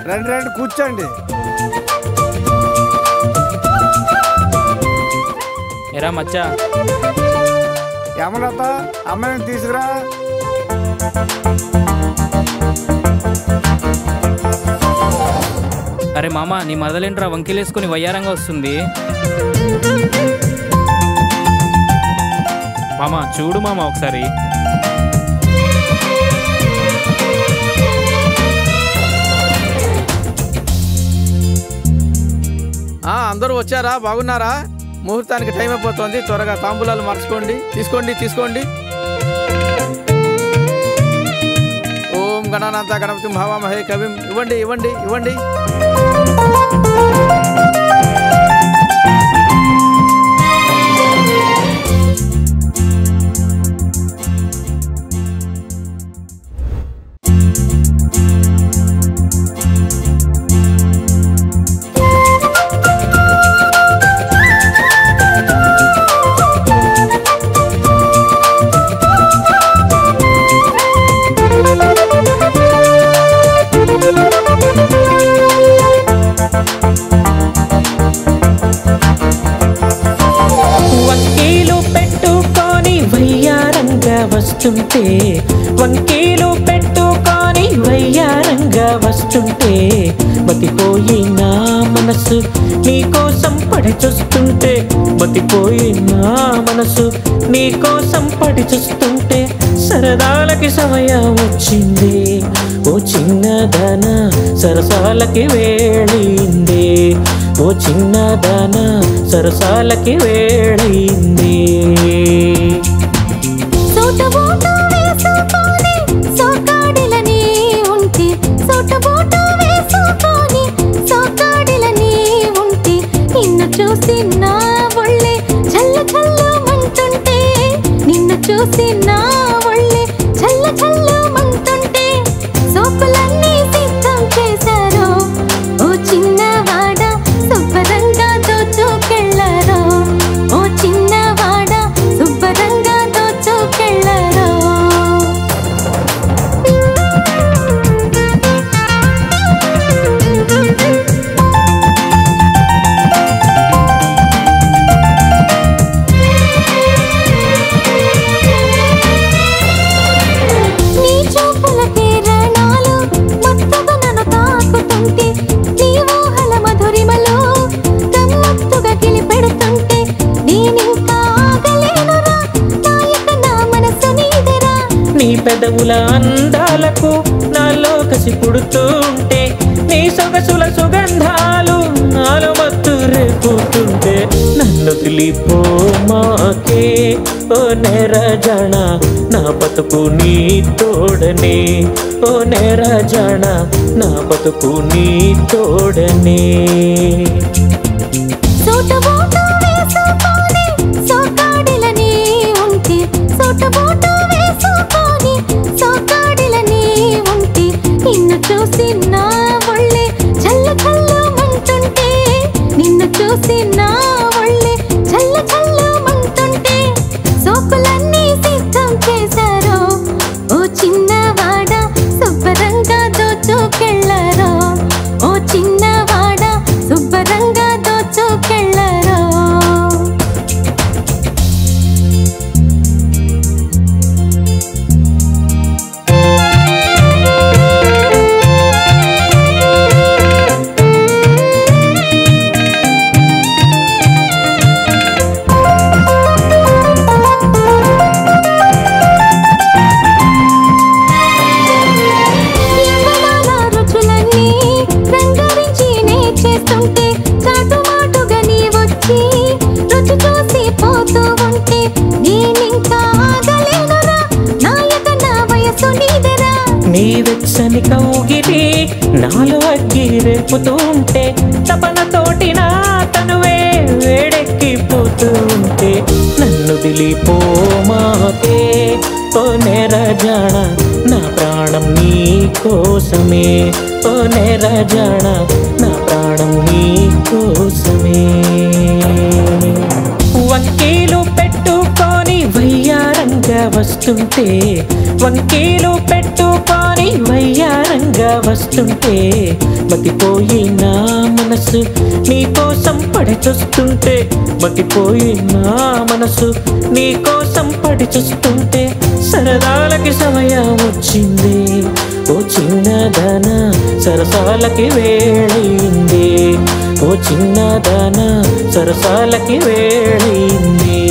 రండి రండి కూర్చోండి. ఎరా మచ్చా, యమలత అమ్మాయిని తీసుకురా. అరే మామ, నీ మరదలేంట్రా వంకీలేసుకుని వయ్యారంగా వస్తుంది. మామ చూడు మామ ఒకసారి. అందరూ వచ్చారా? బాగున్నారా? ముహూర్తానికి టైం అయిపోతుంది, త్వరగా తాంబూలాలు మార్చుకోండి. తీసుకోండి తీసుకోండి. ఓం గణానాథ గణపతిం భావామహే కవిం. ఇవ్వండి ఇవ్వండి ఇవ్వండి. వంకీలు పెట్టుకొని వయ్యారంగా వస్తుంటే బతిపోయి నా మనసు నీకోసం పడి చూస్తుంటే, బతిపోయి నా మనసు నీకోసం పడి చూస్తుంటే సరదాలకి సమయం వచ్చింది. ఓ చిన్నదాన సరసాలకి వేళయింది. ఓ చిన్నదాన సరసాలకి వేళయింది. చూసి నా ఒళ్ళే చల్ల చల్లమంటుంటే, నిన్ను చూసి నా ఒళ్ళే చల్ల చల్లమంటుంటే సోపులన్నీ సిద్ధం చేశారు. ఓ చిన్నవాడ శుభ్రంగా దోచుకెళ్ళారు. ఓ చిన్నవాడ శుభ్రంగా దోచుకెళ్ళారు. పెదవుల అందాలకు నాలో కసి పుడుతుంటే, నీ సొగసుల సుగంధాలు నాలో మత్తు రేపుతుంటే, నన్ను తెలిపోమాకే ఓ నెరజాణ నా బతుకు నీ తోడనే. ఓ నెరజాణ నా బతుకు నీ తోడనే. నిన్ను చూసి నా ఒళ్ళే చల్ల చల్లమంటుంటే, నిన్ను చూసి నా ఒళ్ళే చల్ల చల్లమంటుంటే సోకులన్నీ సిద్ధం చేశారు. ఓ చిన్నవాడ శుభ్రంగా దోచుకెళ్ళారు. ఓ చిన్నవాడ శుభ్రంగా దోచుకెళ్ళారు. నీ వెచ్చని కౌగిలి నాలో అగ్గి రేపుతుంటే, తపనతోటి నా తనువే వేడెక్కిపోతుంటే, నన్ను తెలిపోమాకే ఓ నెరజాణ నా ప్రాణం నీ కోసమే. ఓ నెరజాణ నా ప్రాణం నీ కోసమే. వంకీలు పెట్టుకొని వయ్యారంగా వస్తుంటే, వంకీలు పెట్టుకొని వయ్యారంగా దూరంగా వస్తుంటే మతిపోయి నా మనసు నీ కోసం పడి చూస్తుంటే మతిపోయి నా మనసు నీ కోసం పడి చూస్తుంటే సరదాలకి సమయం వచ్చింది ఓ చిన్నదాన సరసాలకి వేళయింది ఓ చిన్నదాన సరసాలకి వేళయింది